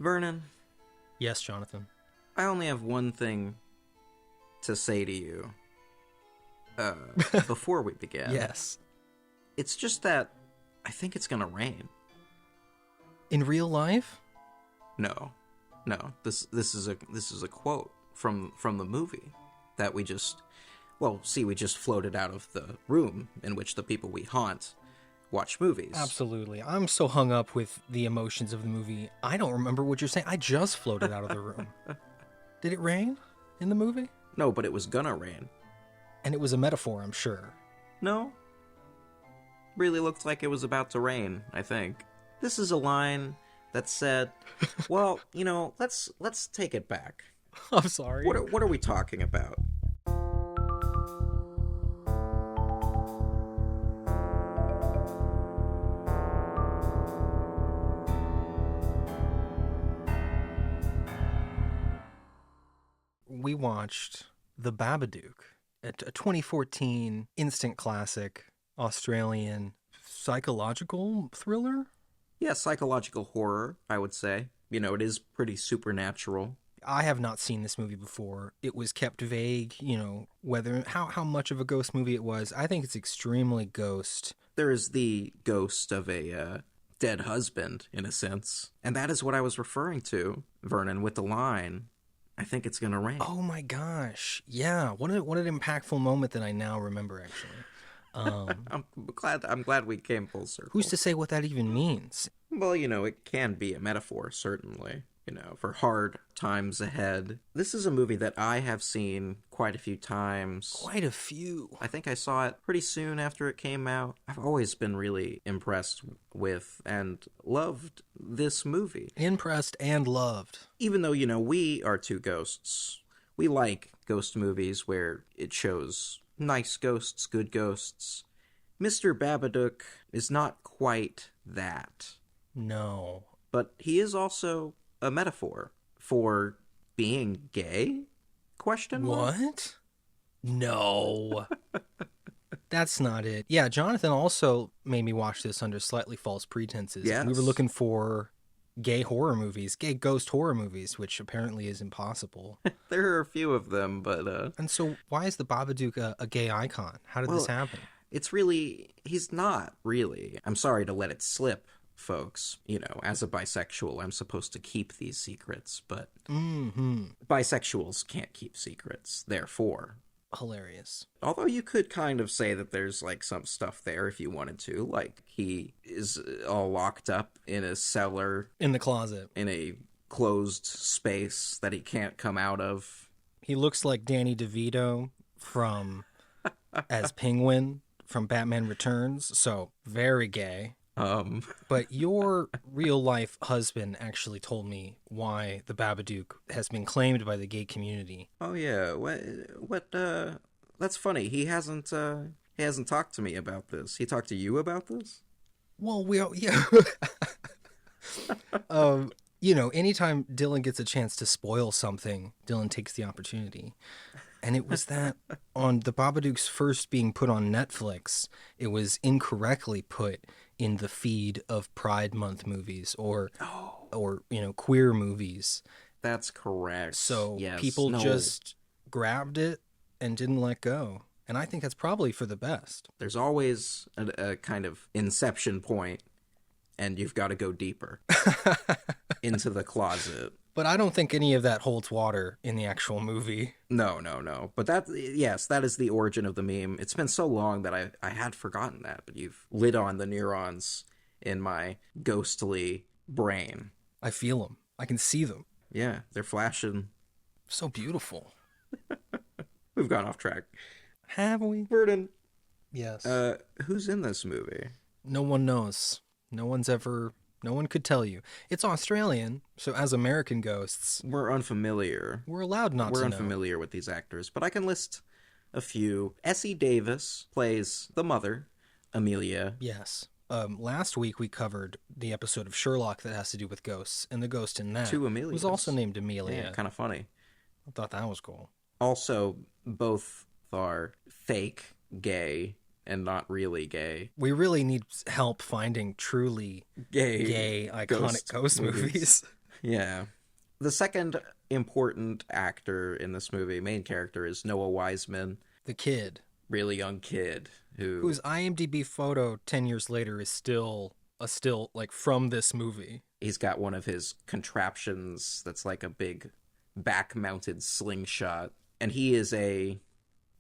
Vernon, Yes, Jonathan. I only have one thing to say to you before we begin. Yes. It's just that I think it's gonna rain. In real life? No. This is a quote from the movie that we just floated out of the room in which the people we haunt watch movies. Absolutely. I'm so hung up with the emotions of the movie. I don't remember what you're saying. I just floated out of the room. Did it rain in the movie? No, but it was gonna rain. And it was a metaphor, I'm sure. No. Really looked like it was about to rain, I think. This is a line that said, well, let's take it back. I'm sorry. What are we talking about? We watched The Babadook, a 2014 instant classic Australian psychological thriller. Yeah, psychological horror, I would say. It is pretty supernatural. I have not seen this movie before. It was kept vague, whether how much of a ghost movie it was. I think it's extremely ghost. There is the ghost of a dead husband, in a sense. And that is what I was referring to, Vernon, with the line, I think it's gonna rain. Oh my gosh. Yeah. What an impactful moment that I now remember, actually. I'm glad we came full circle. Who's to say what that even means? Well, it can be a metaphor, certainly, for hard times ahead. This is a movie that I have seen quite a few times. Quite a few. I think I saw it pretty soon after it came out. I've always been really impressed with and loved this movie. Impressed and loved. Even though, we are two ghosts. We like ghost movies where it shows nice ghosts, good ghosts. Mr. Babadook is not quite that. No. But he is also a metaphor for being gay? Question mark? What? No. That's not it. Yeah, Jonathan also made me watch this under slightly false pretenses. Yes. We were looking for gay horror movies, gay ghost horror movies, which apparently is impossible. There are a few of them, but... And so why is the Babadook a gay icon? How did this happen? He's not really. I'm sorry to let it slip, folks. As a bisexual, I'm supposed to keep these secrets, but bisexuals can't keep secrets, therefore. Hilarious. Although you could kind of say that there's, some stuff there if you wanted to. Like, he is all locked up in a cellar. In the closet. In a closed space that he can't come out of. He looks like Danny DeVito as Penguin from Batman Returns, so very gay. But your real-life husband actually told me why the Babadook has been claimed by the gay community. Oh yeah, what? That's funny. He hasn't talked to me about this. He talked to you about this? Well, yeah. Anytime Dylan gets a chance to spoil something, Dylan takes the opportunity. And it was that on the Babadook's first being put on Netflix, it was incorrectly put in the feed of Pride Month movies or queer movies. That's correct. So people just grabbed it and didn't let go. And I think that's probably for the best. There's always a kind of inception point, and you've got to go deeper into the closet. But I don't think any of that holds water in the actual movie. No. But that is the origin of the meme. It's been so long that I had forgotten that, but you've lit on the neurons in my ghostly brain. I feel them. I can see them. Yeah, they're flashing. So beautiful. We've gone off track. Have we? Vernon. Yes. Who's in this movie? No one knows. No one could tell you. It's Australian, so as American ghosts... We're unfamiliar. We're allowed not to know. We're unfamiliar with these actors, but I can list a few. Essie Davis plays the mother, Amelia. Yes. Last week we covered the episode of Sherlock that has to do with ghosts, and the ghost in that Two Amelias. was also named Amelia. Yeah, kind of funny. I thought that was cool. Also, both are fake gay and not really gay. We really need help finding truly gay iconic ghost movies. Yeah. The second important actor in this movie, main character, is Noah Wiseman, The kid, really young kid who whose IMDb photo 10 years later is still a still like from this movie. he's got one of his contraptions that's like a big back-mounted slingshot, and he is a,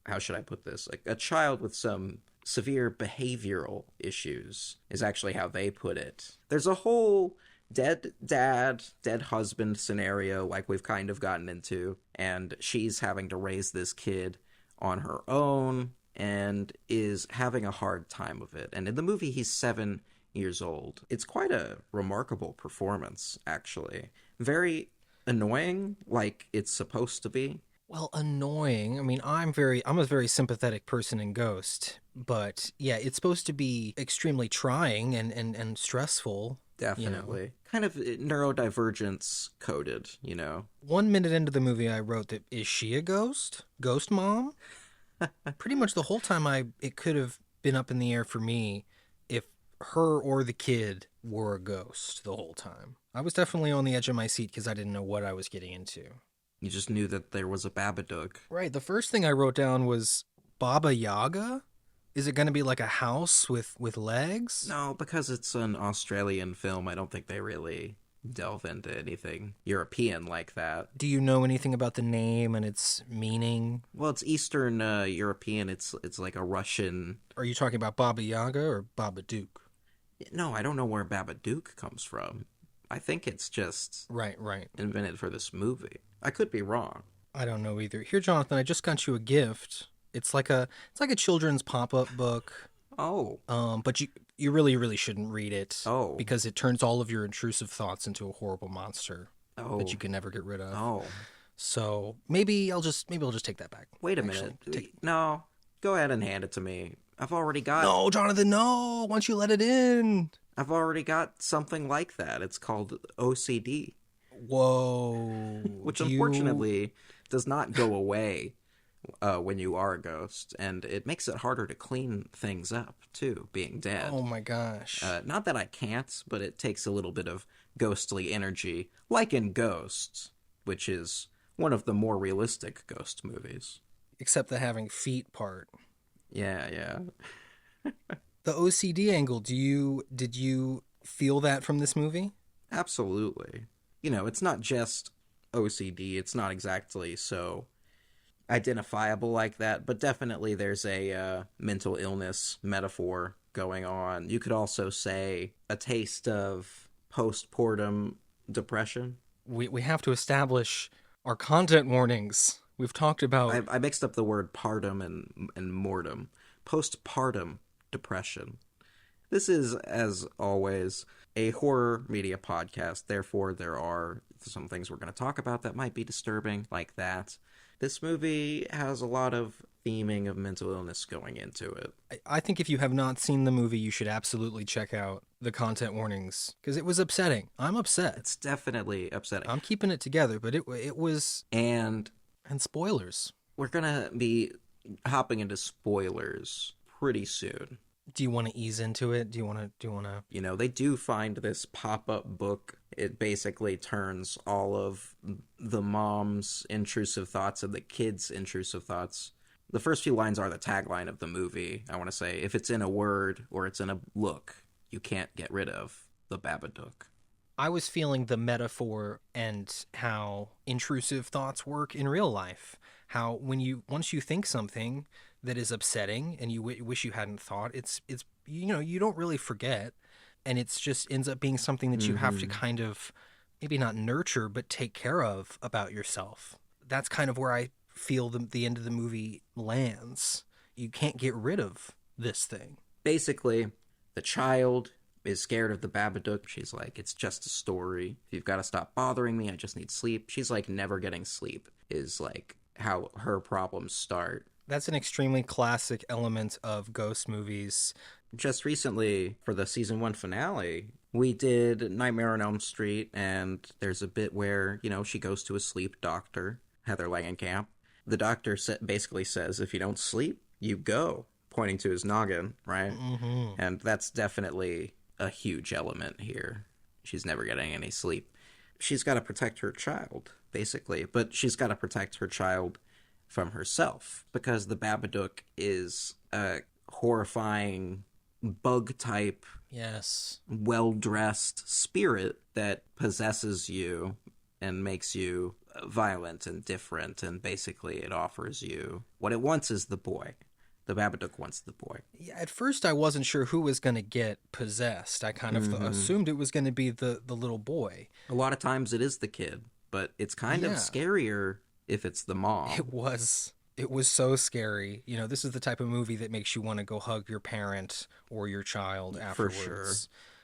how should I put this? Like a child with some severe behavioral issues is actually how they put it. There's a whole dead dad, dead husband scenario like we've kind of gotten into, and she's having to raise this kid on her own and is having a hard time of it. And in the movie, he's 7 years old. It's quite a remarkable performance, actually. Very annoying, like it's supposed to be. Well, annoying. I mean, I'm a very sympathetic person in Ghost, but yeah, it's supposed to be extremely trying and stressful. Definitely. You know? Kind of neurodivergence coded, you know? 1 minute into the movie, I wrote that, is she a ghost? Ghost mom? Pretty much the whole time it could have been up in the air for me if her or the kid were a ghost the whole time. I was definitely on the edge of my seat because I didn't know what I was getting into. You just knew that there was a Babadook. Right. The first thing I wrote down was Baba Yaga. Is it going to be like a house with legs? No, because it's an Australian film, I don't think they really delve into anything European like that. Do you know anything about the name and its meaning? Well, it's Eastern European. It's like a Russian. Are you talking about Baba Yaga or Babadook? No, I don't know where Babadook comes from. I think it's just Right. invented for this movie. I could be wrong. I don't know either. Here, Jonathan, I just got you a gift. It's like a children's pop-up book. Oh. But you really shouldn't read it. Oh. Because it turns all of your intrusive thoughts into a horrible monster that you Oh. can never get rid of. Oh. So maybe I'll just take that back. Wait a Actually, minute. No. Go ahead and hand it to me. I've already got No, Jonathan, no. Once you let it in. I've already got something like that. It's called OCD. Whoa. Which unfortunately does not go away when you are a ghost, and it makes it harder to clean things up too, being dead. Oh my gosh. Not that I can't, but it takes a little bit of ghostly energy, like in Ghost, which is one of the more realistic ghost movies. Except the having feet part. Yeah. The OCD angle, did you feel that from this movie? Absolutely. You know, it's not just OCD, it's not exactly so identifiable like that, but definitely there's a mental illness metaphor going on. You could also say a taste of postpartum depression. We have to establish our content warnings. We've talked about... I mixed up the word partum and mortem. Postpartum depression. This is, as always, a horror media podcast. Therefore, there are some things we're going to talk about that might be disturbing, like that. This movie has a lot of theming of mental illness going into it. I think if you have not seen the movie, you should absolutely check out the content warnings, because it was upsetting. I'm upset. It's definitely upsetting. I'm keeping it together, but it was... And spoilers. we're going to be hopping into spoilers pretty soon. Do you want to ease into it? Do you want to... You know, they do find this pop-up book. It basically turns all of the mom's intrusive thoughts and the kid's intrusive thoughts. The first few lines are the tagline of the movie. I want to say, if it's in a word or it's in a look, you can't get rid of the Babadook. I was feeling the metaphor and how intrusive thoughts work in real life. How once you think something that is upsetting and you wish you hadn't thought, it's you don't really forget, and it's just ends up being something that you have to kind of maybe not nurture but take care of about yourself. That's kind of where I feel the end of the movie lands. You can't get rid of this thing. Basically, the child is scared of the Babadook. She's like, it's just a story. You've got to stop bothering me. I just need sleep. She's like, never getting sleep is like how her problems start. That's an extremely classic element of ghost movies. Just recently, for the season 1 finale, we did Nightmare on Elm Street, and there's a bit where, she goes to a sleep doctor, Heather Langenkamp. The doctor basically says, if you don't sleep, you go, pointing to his noggin, right? Mm-hmm. And that's definitely a huge element here. She's never getting any sleep. she's got to protect her child, basically. But she's got to protect her child from herself, because the Babadook is a horrifying bug type, Yes. well-dressed spirit that possesses you and makes you violent and different, and basically it offers you what it wants is the boy. The Babadook wants the boy. Yeah, at first I wasn't sure who was going to get possessed. I kind of assumed it was going to be the little boy. A lot of times it is the kid, but it's kind of scarier if it's the mom. It was so scary. You know, this is the type of movie that makes you want to go hug your parent or your child afterwards. For sure.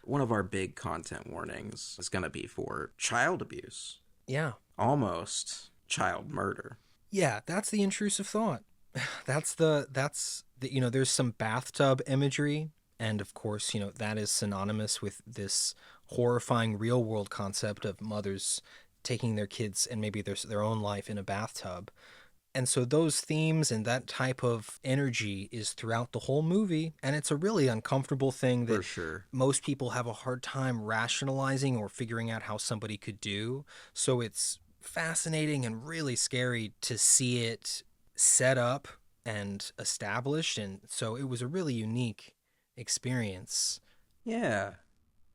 One of our big content warnings is going to be for child abuse. Yeah. Almost child murder. Yeah, that's the intrusive thought. That's the you know, there's some bathtub imagery, and of course, you know, that is synonymous with this horrifying real world concept of mothers taking their kids and maybe their own life in a bathtub. And so those themes and that type of energy is throughout the whole movie, and it's a really uncomfortable thing that For sure. most people have a hard time rationalizing or figuring out how somebody could do. So it's fascinating and really scary to see it set up and established, and so it was a really unique experience. Yeah.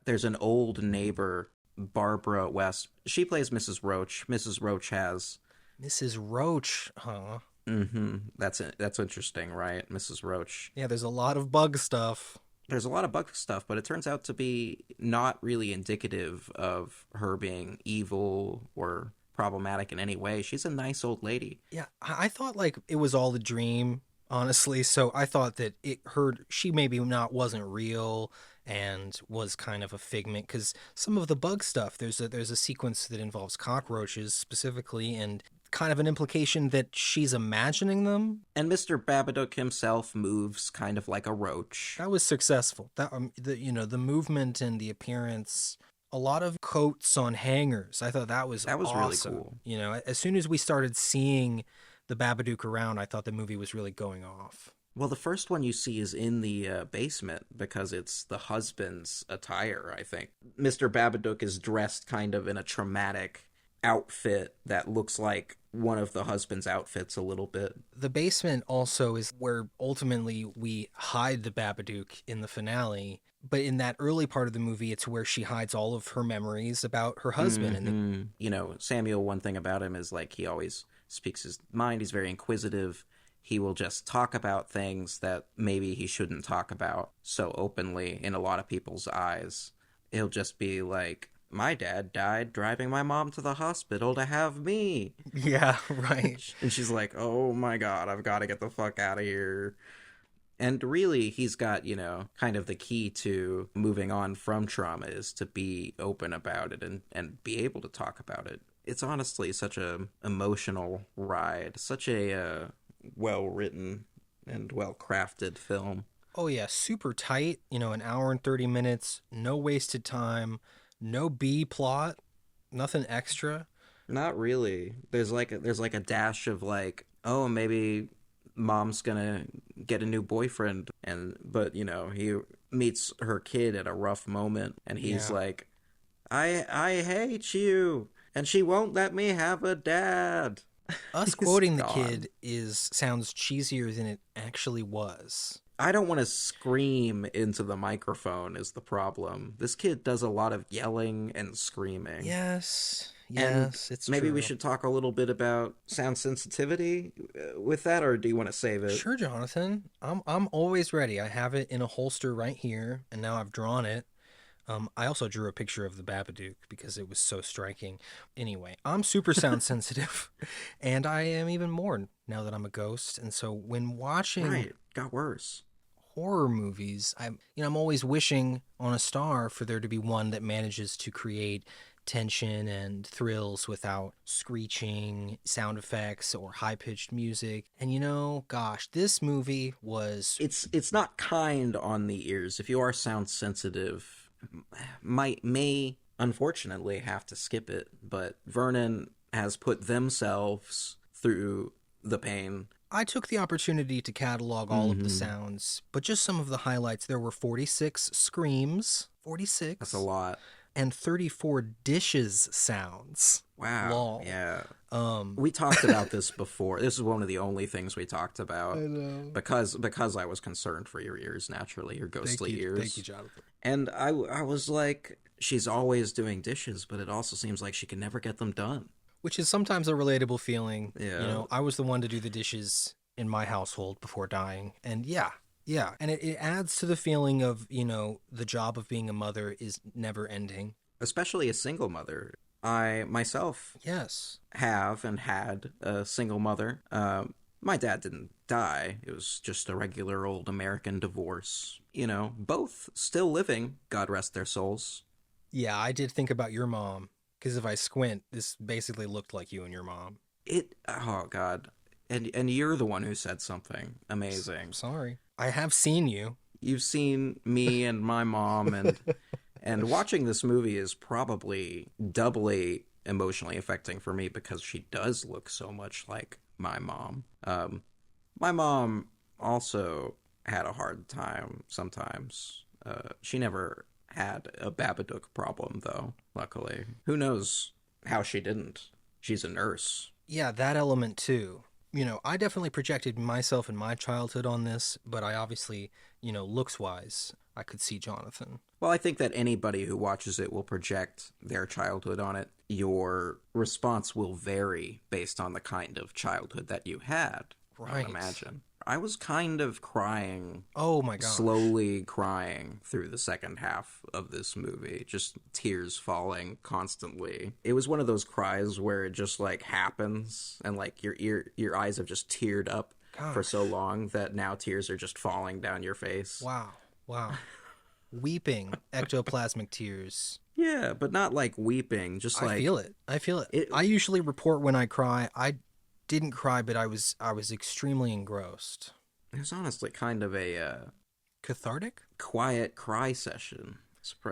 There's an old neighbor, Barbara West. She plays Mrs. Roach. Mrs. Roach has... Mrs. Roach, huh? Mm-hmm. That's interesting, right? Mrs. Roach. Yeah, there's a lot of bug stuff. There's a lot of bug stuff, but it turns out to be not really indicative of her being evil or problematic in any way. She's a nice old lady. Yeah, I thought like it was all a dream, honestly. So I thought that she maybe wasn't real and was kind of a figment, because some of the bug stuff, there's a sequence that involves cockroaches specifically, and kind of an implication that she's imagining them. And Mr. Babadook himself moves kind of like a roach. That was successful. That the movement and the appearance. A lot of coats on hangers. I thought that was awesome. Really cool. You know, as soon as we started seeing the Babadook around, I thought the movie was really going off. Well, the first one you see is in the basement, because it's the husband's attire, I think. Mr. Babadook is dressed kind of in a traumatic outfit that looks like one of the husband's outfits a little bit. The basement also is where ultimately we hide the Babadook in the finale. But in that early part of the movie, it's where she hides all of her memories about her husband. Mm-hmm. And you know, Samuel, one thing about him is like he always speaks his mind. He's very inquisitive. He will just talk about things that maybe he shouldn't talk about so openly in a lot of people's eyes. He'll just be like, my dad died driving my mom to the hospital to have me. Yeah, right. And she's like, oh my God, I've got to get the fuck out of here. And really, he's got, you know, kind of the key to moving on from trauma is to be open about it and be able to talk about it. It's honestly such a emotional ride, such a well-written and well-crafted film. Oh yeah, super tight, you know, 1 hour and 30 minutes, no wasted time, no B plot, nothing extra. Not really. There's like a dash of like, oh, maybe mom's gonna get a new boyfriend, but you know, he meets her kid at a rough moment, and he's like, I hate you, and she won't let me have a dad. Us quoting the kid sounds cheesier than it actually was. I don't want to scream into the microphone is the problem. This kid does a lot of yelling and screaming. Yes, it's maybe true. we should talk a little bit about sound sensitivity with that, or do you want to save it? Sure, Jonathan. I'm always ready. I have it in a holster right here, and now I've drawn it. I also drew a picture of the Babadook because it was so striking. Anyway, I'm super sound sensitive, and I am even more now that I'm a ghost. And so when watching got worse horror movies, I'm always wishing on a star for there to be one that manages to create tension and thrills without screeching sound effects or high-pitched music. And gosh, this movie was... It's not kind on the ears. If you are sound sensitive, may unfortunately have to skip it, but Vernon has put themselves through the pain. I took the opportunity to catalog all of the sounds, but just some of the highlights. There were 46 screams. 46. That's a lot. and 34 dishes sounds. Wow. Lol. Yeah. We talked about this before. This is one of the only things we talked about. I know. Because I was concerned for your ears, naturally, your ghostly ears. Thank you, Jonathan. And I was like, she's always doing dishes, but it also seems like she can never get them done. Which is sometimes a relatable feeling. Yeah. You know, I was the one to do the dishes in my household before dying. And yeah. And it adds to the feeling of, you know, the job of being a mother is never ending. Especially a single mother. I, myself, have and had a single mother. My dad didn't die. It was just a regular old American divorce. You know, both still living, God rest their souls. Yeah, I did think about your mom. Because if I squint, this basically looked like you and your mom. Oh, God. And you're the one who said something amazing. Sorry. I have seen you. You've seen me and my mom, and watching this movie is probably doubly emotionally affecting for me because she does look so much like my mom. My mom also had a hard time sometimes. She never had a Babadook problem, though, luckily. Who knows how she didn't? She's a nurse. Yeah, that element, too. You know, I definitely projected myself and my childhood on this, but I obviously, you know, looks-wise, I could see Jonathan. Well, I think that anybody who watches it will project their childhood on it. Your response will vary based on the kind of childhood that you had, I would imagine. I was kind of crying. Oh my gosh. Slowly crying through the second half of this movie. Just tears falling constantly. It was one of those cries where it just like happens and like your eyes have just teared up for so long that now tears are just falling down your face. Wow. Weeping ectoplasmic tears. Yeah, but not like weeping, just like I feel it. I usually report when I cry. I didn't cry, but I was extremely engrossed. It was honestly kind of a cathartic, quiet cry session.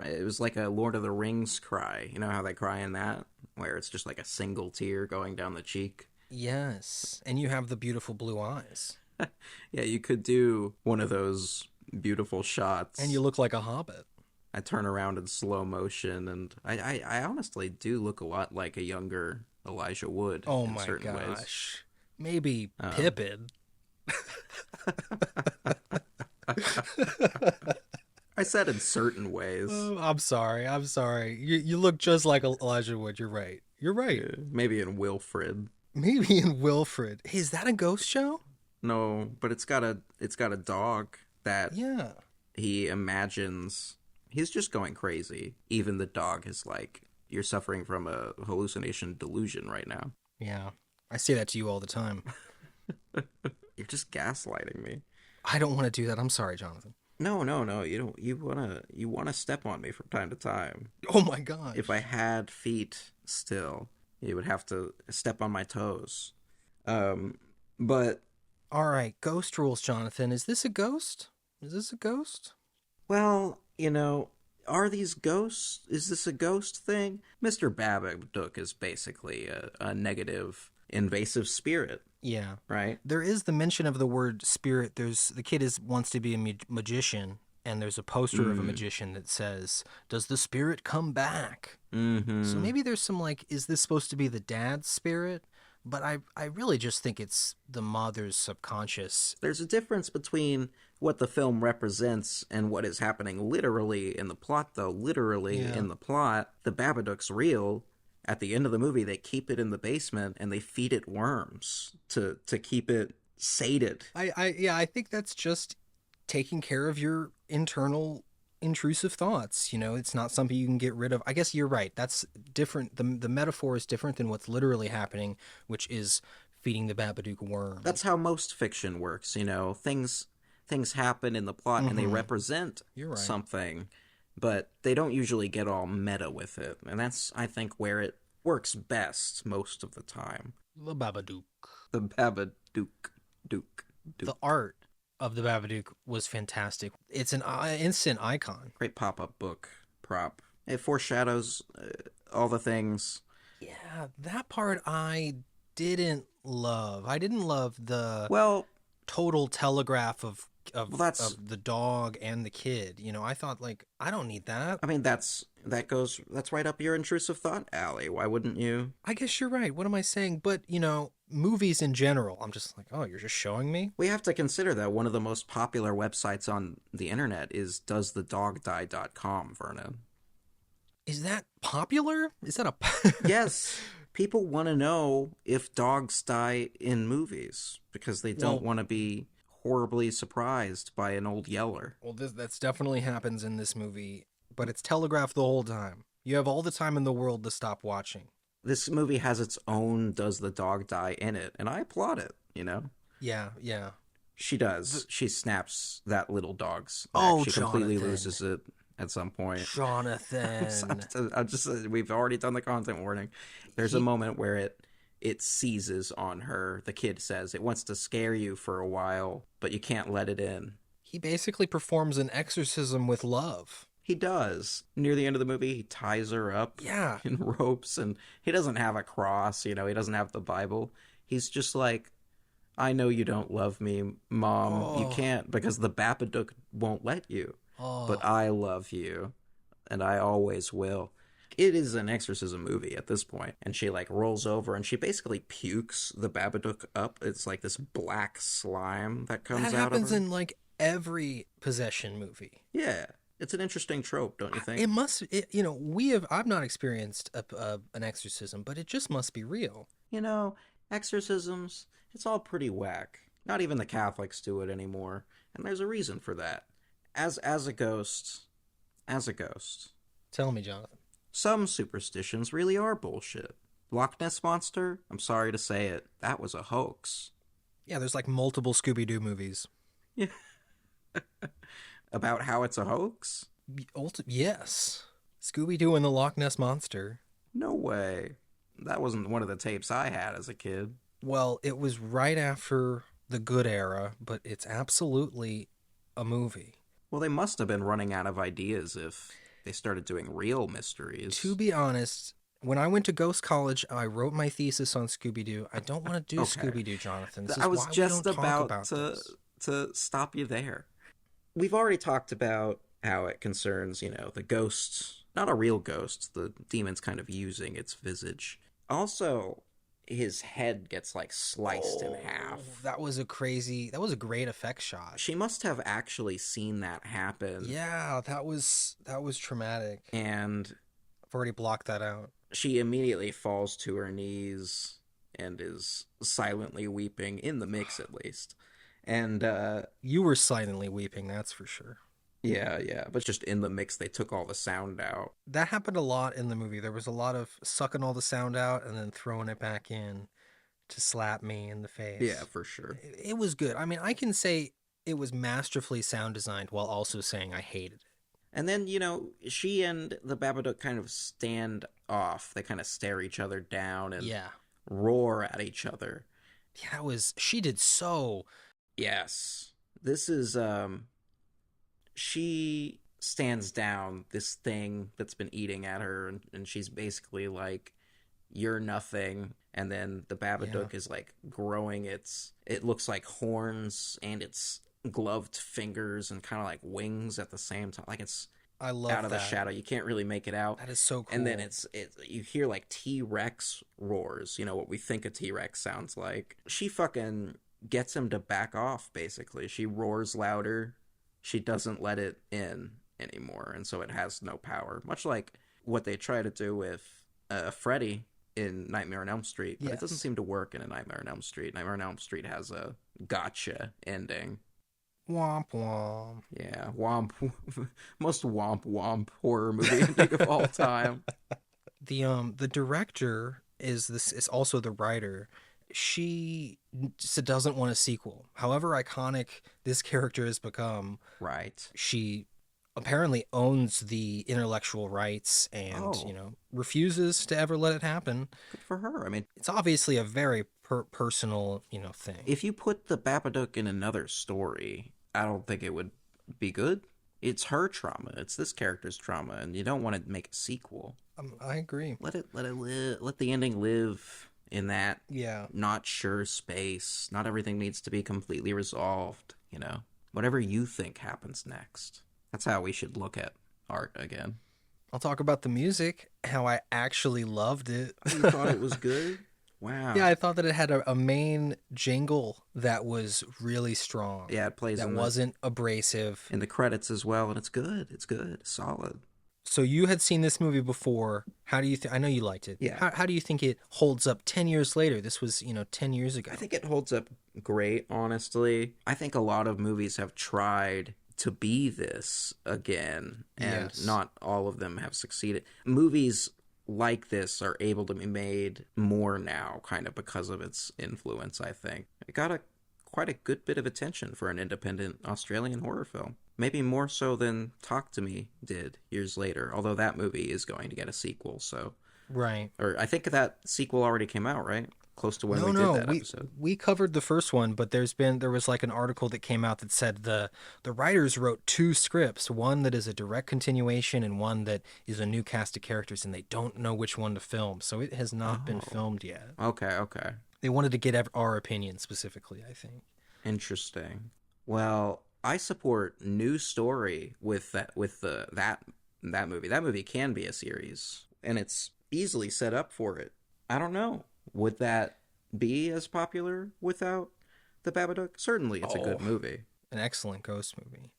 It was like a Lord of the Rings cry. You know how they cry in that, where it's just like a single tear going down the cheek. Yes, and you have the beautiful blue eyes. Yeah, you could do one of those beautiful shots, and you look like a hobbit. I turn around in slow motion, and I honestly do look a lot like a younger Elijah Wood. Oh in my certain gosh. Ways. Maybe Pippin. I said in certain ways. Oh, I'm sorry. You look just like Elijah Wood. You're right. Yeah, maybe in Wilfred. Hey, is that a ghost show? No, but it's got a dog that he imagines. He's just going crazy. Even the dog is like, you're suffering from a hallucination delusion right now. Yeah. I say that to you all the time. You're just gaslighting me. I don't want to do that. I'm sorry, Jonathan. No. You don't. You wanna step on me from time to time. Oh my god. If I had feet still, you would have to step on my toes. But all right, ghost rules, Jonathan. Is this a ghost? Well, you know, are these ghosts? Is this a ghost thing? Mr. Babadook is basically a negative, invasive spirit. Yeah. Right? There is the mention of the word spirit. The kid wants to be a magician, and there's a poster of a magician that says, "Does the spirit come back?" Mm-hmm. So maybe there's some like, is this supposed to be the dad's spirit? But I really just think it's the mother's subconscious. There's a difference between what the film represents and what is happening literally in the plot, though. In the plot, the Babadook's real. At the end of the movie, they keep it in the basement and they feed it worms to keep it sated. I think that's just taking care of your internal intrusive thoughts. You know, it's not something you can get rid of. I guess you're right. That's different. The metaphor is different than what's literally happening, which is feeding the Babadook worm. That's how most fiction works. You know, things happen in the plot and they represent something, but they don't usually get all meta with it. And that's, I think, where it works best most of the time. The Babadook. The Babadook. Dook. The art of the Babadook was fantastic. It's an instant icon. Great pop-up book prop. It foreshadows all the things. Yeah, that part I didn't love. I didn't love the total telegraph of of the dog and the kid. You know, I thought, like, I don't need that. I mean, that's right up your intrusive thought alley. Why wouldn't you? I guess you're right. What am I saying? But, you know, movies in general, I'm just like, oh, you're just showing me? We have to consider that one of the most popular websites on the internet is doesthedogdie.com, Vernon. Is that popular? Is that a... Yes. People want to know if dogs die in movies because they don't want to be horribly surprised by an old yeller. Well, that's definitely happens in this movie, but it's telegraphed the whole time. You have all the time in the world to stop watching. This movie has its own Does the Dog Die in it, and I applaud it, you know? Yeah, yeah. She does. She snaps that little dog's neck. Oh, she completely loses it at some point. Jonathan. I'm just we've already done the content warning. There's a moment where it seizes on her. The kid says it wants to scare you for a while, but you can't let it in. He basically performs an exorcism with love. He does. Near the end of the movie, he ties her up in ropes, and he doesn't have a cross, you know, he doesn't have the Bible. He's just like, I know you don't love me, Mom. You can't because the Babadook won't let you. But I love you, and I always will. It is an exorcism movie at this point, and she like rolls over and she basically pukes the Babadook up. It's like this black slime that comes out of her. That happens in like every possession movie. Yeah, it's an interesting trope, don't you think? It must. You know, I've not experienced an exorcism, but it just must be real. You know, exorcisms, it's all pretty whack. Not even the Catholics do it anymore, and there's a reason for that. As a ghost. Tell me, Jonathan. Some superstitions really are bullshit. Loch Ness Monster, I'm sorry to say it, that was a hoax. Yeah, there's like multiple Scooby-Doo movies. Yeah. About how it's a hoax? Yes. Scooby-Doo and the Loch Ness Monster. No way. That wasn't one of the tapes I had as a kid. Well, it was right after the good era, but it's absolutely a movie. Well, they must have been running out of ideas if they started doing real mysteries. To be honest, when I went to Ghost College, I wrote my thesis on Scooby-Doo. I don't want to do Scooby-Doo, Jonathan. I was just about to stop you there. We've already talked about how it concerns, you know, the ghosts, not a real ghost, the demon's kind of using its visage. Also, his head gets like sliced in half. That was a great effect shot. She must have actually seen that happen. Yeah, that was traumatic. And I've already blocked that out. She immediately falls to her knees and is silently weeping, in the mix at least. And you were silently weeping, that's for sure. Yeah, but just in the mix, they took all the sound out. That happened a lot in the movie. There was a lot of sucking all the sound out and then throwing it back in to slap me in the face. Yeah, for sure. It was good. I mean, I can say it was masterfully sound designed while also saying I hated it. And then, you know, she and the Babadook kind of stand off. They kind of stare each other down and roar at each other. Yeah, she did so... Yes. This is, she stands down this thing that's been eating at her, and she's basically like, you're nothing. And then the Babadook is like growing it looks like horns and its gloved fingers and kind of like wings at the same time. Like it's out of the shadow. You can't really make it out. That is so cool. And then you hear like T-Rex roars, you know, what we think a T-Rex sounds like. She fucking gets him to back off, basically. She roars louder. She doesn't let it in anymore, and so it has no power. Much like what they try to do with Freddy in Nightmare on Elm Street, but it doesn't seem to work in a Nightmare on Elm Street. Nightmare on Elm Street has a gotcha ending. Womp womp. Yeah, womp. Most womp horror movie ending of all time. The director is also the writer. She doesn't want a sequel. However iconic this character has become, right? She apparently owns the intellectual rights and, you know, refuses to ever let it happen. Good for her. I mean, it's obviously a very personal, you know, thing. If you put the Babadook in another story, I don't think it would be good. It's her trauma. It's this character's trauma, and you don't want to make a sequel. I agree. Let it live. Let the ending live in that not sure space. Not everything needs to be completely resolved, you know? Whatever you think happens next. That's how we should look at art again. I'll talk about the music, how I actually loved it. You thought it was good? Wow. Yeah, I thought that it had a main jingle that was really strong. Yeah, it plays that wasn't abrasive. in the credits as well, and it's good. It's good. Solid. So you had seen this movie before. How do you I know you liked it. Yeah. How do you think it holds up 10 years later? This was, 10 years ago. I think it holds up great, honestly. I think a lot of movies have tried to be this again, and Yes. not all of them have succeeded. Movies like this are able to be made more now, kind of because of its influence, I think. It got quite a good bit of attention for an independent Australian horror film. Maybe more so than Talk to Me did years later, although that movie is going to get a sequel, so... Right. Or I think that sequel already came out, right? Close to when we did that episode. We covered the first one, but there was like an article that came out that said the writers wrote 2 scripts, one that is a direct continuation and one that is a new cast of characters, and they don't know which one to film, so it has not been filmed yet. Okay. They wanted to get our opinion specifically, I think. Interesting. Well, I support new story with that movie. That movie can be a series, and it's easily set up for it. I don't know. Would that be as popular without the Babadook? Certainly, it's a good movie. An excellent ghost movie.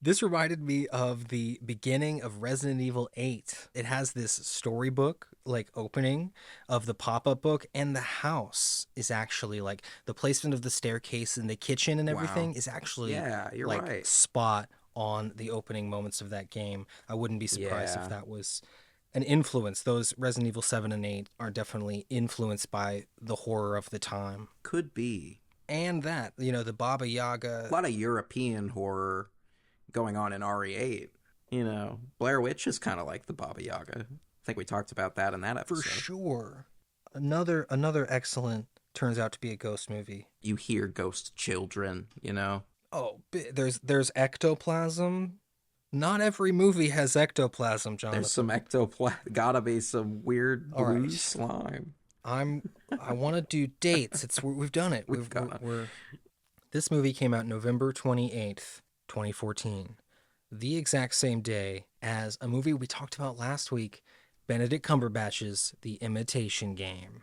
This reminded me of the beginning of Resident Evil 8. It has this storybook, like, opening of the pop-up book, and the house is actually, like, the placement of the staircase and the kitchen and everything is actually, you're like, right. spot on the opening moments of that game. I wouldn't be surprised if that was an influence. Those Resident Evil 7 and 8 are definitely influenced by the horror of the time. Could be. And that, the Baba Yaga. A lot of European horror going on in RE8. Blair Witch is kind of like the Baba Yaga. I think we talked about that in that episode. For sure. Another excellent, turns out to be a ghost movie. You hear ghost children, Oh, there's ectoplasm. Not every movie has ectoplasm, Jonathan. There's some gotta be some weird blue slime. I want to do dates. We've done it. This movie came out November 28th, 2014. The exact same day as a movie we talked about last week, Benedict Cumberbatch's The Imitation Game.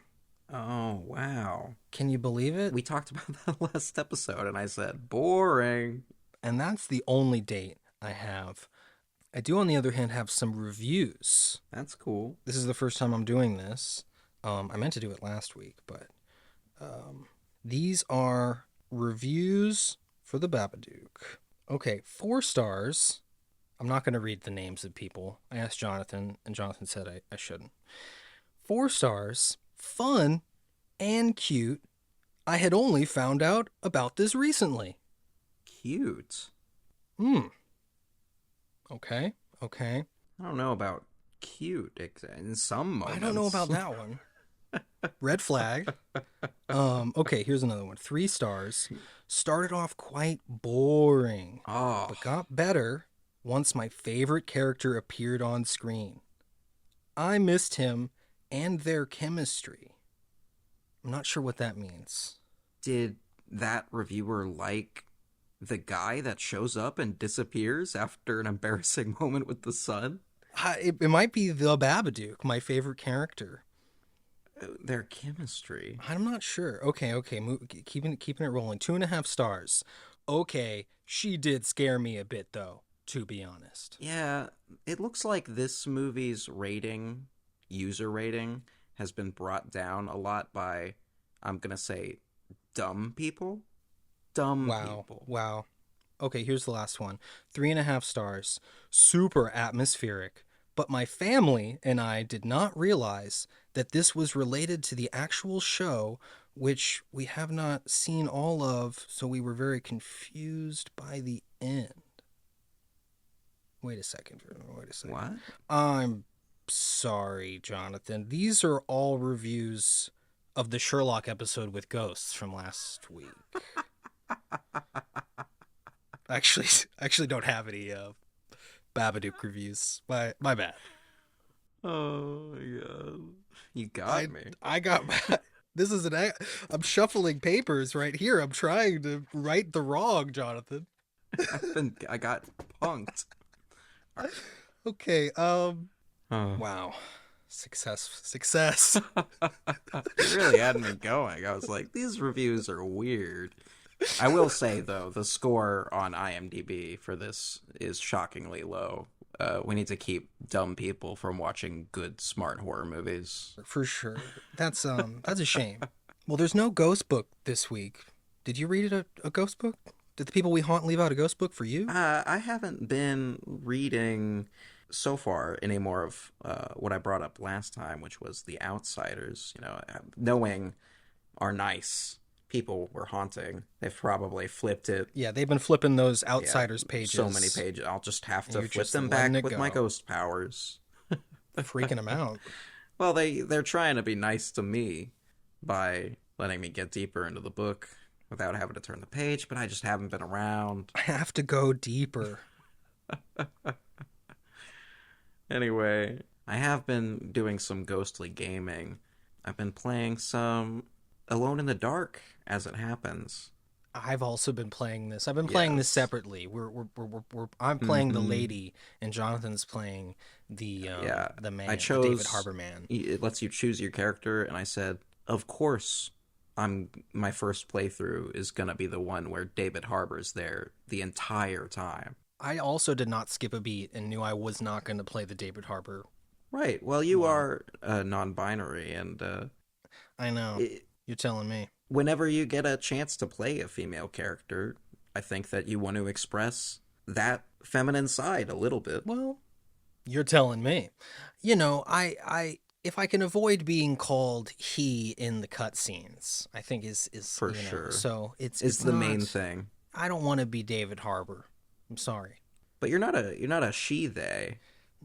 Oh, wow. Can you believe it? We talked about that last episode, and I said, boring. And that's the only date I have. I do, on the other hand, have some reviews. That's cool. This is the first time I'm doing this. I meant to do it last week, but these are reviews for the Babadook. Okay, 4 stars. I'm not going to read the names of people. I asked Jonathan, and Jonathan said I shouldn't. 4 stars. Fun and cute. I had only found out about this recently. Cute. Okay. I don't know about cute in some moments. I don't know about that one. Red flag. Okay, here's another one. 3 stars. Started off quite boring, but got better once my favorite character appeared on screen. I missed him and their chemistry. I'm not sure what that means. Did that reviewer like the guy that shows up and disappears after an embarrassing moment with the sun? It might be the Babadook, my favorite character. Their chemistry. I'm not sure. Okay. Keeping it rolling. 2.5 stars. Okay, she did scare me a bit, though, to be honest. Yeah, it looks like this movie's user rating, has been brought down a lot by, I'm going to say, dumb people. People. Wow. Okay, here's the last one. 3.5 stars. Super atmospheric. But my family and I did not realize that this was related to the actual show, which we have not seen all of, so we were very confused by the end. Wait a second. What? I'm sorry, Jonathan. These are all reviews of the Sherlock episode with ghosts from last week. I actually don't have any Babadook reviews. My bad. Oh my god. You got me. I got this is I'm shuffling papers right here. I'm trying to right the wrong, Jonathan. I got punked. Okay, Oh. wow. Success. You really had me going. I was like, these reviews are weird. I will say, though, the score on IMDb for this is shockingly low. We need to keep dumb people from watching good, smart horror movies. For sure. That's a shame. Well, there's no ghost book this week. Did you read a ghost book? Did the people we haunt leave out a ghost book for you? I haven't been reading so far any more of what I brought up last time, which was The Outsiders. You know, knowing our nice people we're haunting, they've probably flipped it. Yeah, they've been flipping those Outsiders pages. So many pages. I'll just have to flip just them back letting it with my go. ghost powers. Freaking them out. Well, they're trying to be nice to me by letting me get deeper into the book without having to turn the page, but I just haven't been around. I have to go deeper. Anyway, I have been doing some ghostly gaming. I've been playing some Alone in the Dark, as it happens. I've also been playing this. I've been playing this separately. I'm playing the lady, and Jonathan's playing the man, I chose, the David Harbour man. It lets you choose your character, and I said, of course, my first playthrough is gonna be the one where David Harbour's there the entire time. I also did not skip a beat and knew I was not going to play the David Harbour. Right. Well, you are non-binary, and I know. You're telling me. Whenever you get a chance to play a female character, I think that you want to express that feminine side a little bit. Well, you're telling me. You know, if I can avoid being called he in the cutscenes, I think is for sure. So it's the main thing. I don't want to be David Harbour. I'm sorry. But you're not a she they.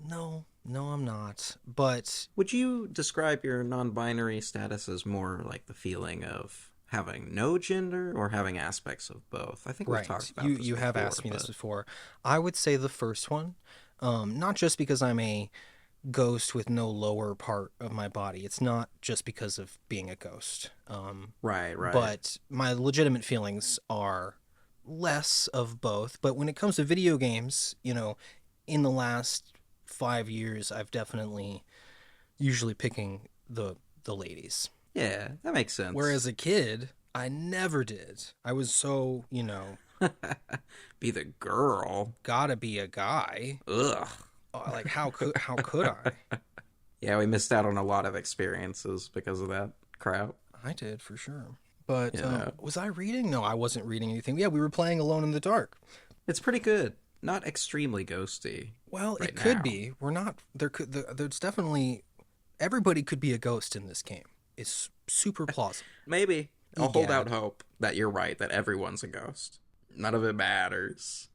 No, I'm not. But would you describe your non-binary status as more like the feeling of having no gender or having aspects of both? I think we've talked about this you have asked me this before. I would say the first one. Not just because I'm a ghost with no lower part of my body. It's not just because of being a ghost. Right. But my legitimate feelings are less of both. But when it comes to video games, you know, in the last 5 years, I've definitely usually picking the ladies. Yeah, that makes sense. Whereas a kid, I never did. I was so, be the girl. Gotta be a guy. Ugh. Like how could I? Yeah, we missed out on a lot of experiences because of that crap. I did for sure. But was I reading? No, I wasn't reading anything. Yeah, we were playing Alone in the Dark. It's pretty good. Not extremely ghosty. Well, it could be. We're not. There's definitely. Everybody could be a ghost in this game. It's super plausible. Maybe. I'll hold out hope that you're right, that everyone's a ghost. None of it matters.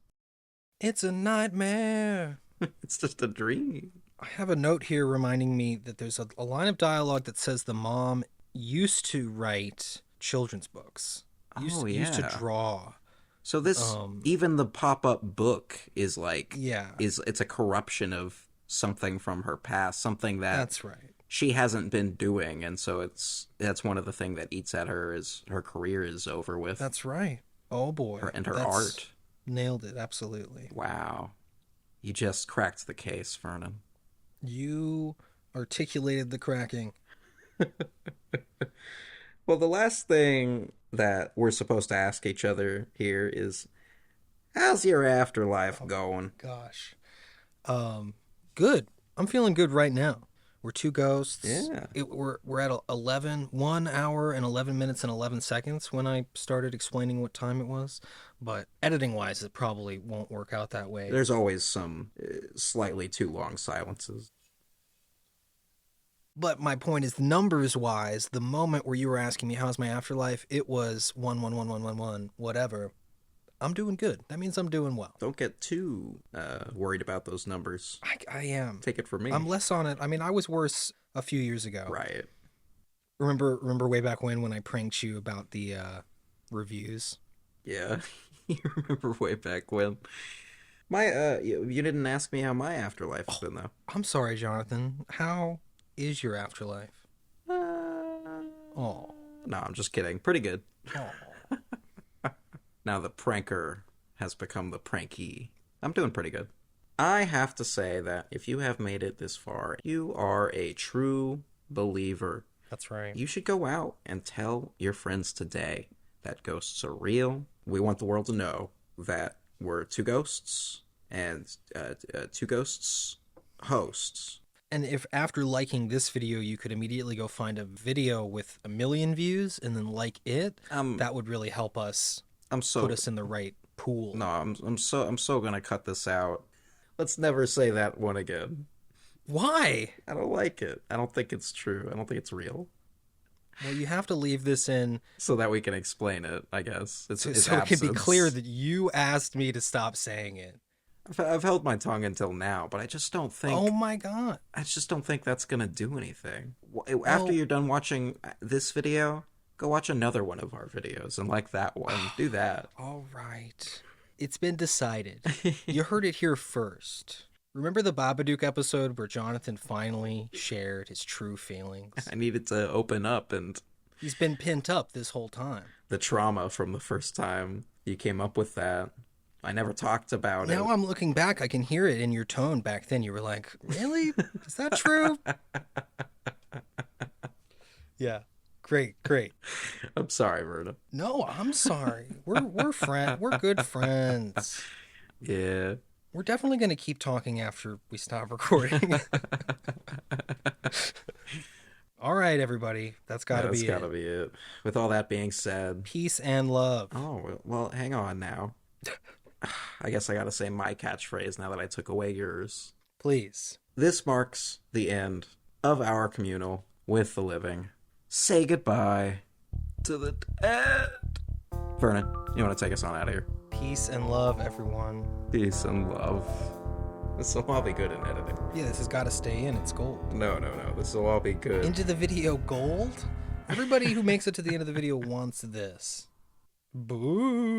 It's a nightmare. It's just a dream. I have a note here reminding me that there's a line of dialogue that says the mom used to write children's books. Used to draw. So this, even the pop-up book is like, it's a corruption of something from her past, something that's right. She hasn't been doing, and so that's one of the things that eats at her is her career is over with. That's right. Oh boy. Her art. Nailed it, absolutely. Wow. You just cracked the case, Vernon. You articulated the cracking. Well, the last thing that we're supposed to ask each other here is, how's your afterlife going? Gosh. Good. I'm feeling good right now. We're two ghosts. Yeah. We're at 1 hour and 11 minutes and 11 seconds when I started explaining what time it was. But editing-wise, it probably won't work out that way. There's always some slightly too long silences. But my point is, numbers-wise, the moment where you were asking me how's my afterlife, it was 11111, whatever. I'm doing good. That means I'm doing well. Don't get too worried about those numbers. I am. Take it from me. I'm less on it. I mean, I was worse a few years ago. Right. Remember way back when I pranked you about the reviews? Yeah. You remember way back when. You didn't ask me how my afterlife has been, though. I'm sorry, Jonathan. How is your afterlife? No, I'm just kidding. Pretty good. Oh. Now the pranker has become the pranky. I'm doing pretty good. I have to say that if you have made it this far, you are a true believer. That's right. You should go out and tell your friends today that ghosts are real. We want the world to know that we're two ghosts and two ghosts hosts. And if after liking this video, you could immediately go find a video with 1 million views and then like it, that would really help us put us in the right pool. No, I'm so gonna cut this out. Let's never say that one again. Why? I don't like it. I don't think it's true. I don't think it's real. Well, you have to leave this in so that we can explain it, I guess. So it can be clear that you asked me to stop saying it. I've held my tongue until now, but I just don't think... Oh my god. I just don't think that's gonna do anything. After you're done watching this video, go watch another one of our videos and like that one. Do that. All right. It's been decided. You heard it here first. Remember the Babadook episode where Jonathan finally shared his true feelings? I needed to open up, and... He's been pent up this whole time. The trauma from the first time you came up with that. I never talked about it. Now I'm looking back, I can hear it in your tone back then. You were like, really? Is that true? Yeah. Great. I'm sorry, Vernon. No, I'm sorry. We're good friends. Yeah. We're definitely going to keep talking after we stop recording. All right, everybody. That's got to be it. That's got to be it. With all that being said... Peace and love. Oh, well, hang on now. I guess I got to say my catchphrase now that I took away yours. Please. This marks the end of our communal with the living. Say goodbye to the dead. Vernon, you want to take us on out of here? Peace and love, everyone. Peace and love. This will all be good in editing. Yeah, this has got to stay in. It's gold. No. This will all be good. Into the video gold? Everybody who makes it to the end of the video wants this. Boo.